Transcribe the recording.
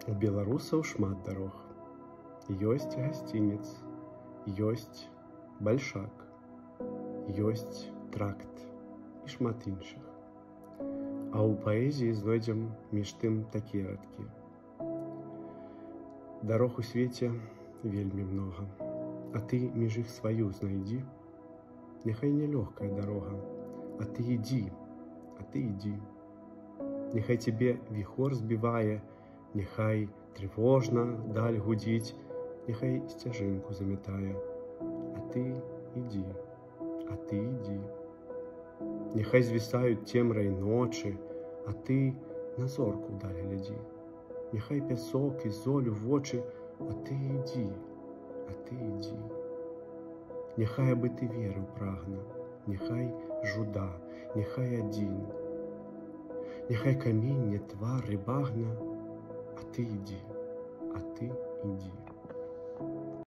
У беларусаў шмат дарог. Ёсць гасцінец, ёсць бальшак, ёсць тракт і шмат іншых. А ў паэзіі знойдзем між тым такія радкі. Дарог у свеце вельмі многа, а ты між іх сваю знайдзі. Няхай нялёгкая дарога, а ты ідзі, Няхай цябе віхор збівае, няхай трывожна даль гудзіць, няхай сцяжынку замятае, а ты ідзі. Няхай звісаюць цемрай ночы, а ты на зорку даль глядзі. Няхай пясок і золю вочы, а ты ідзі. Няхай абы ты верыў прагна, няхай жуда, няхай адзін. Няхай каменне, твар і багна, а ты ідзі.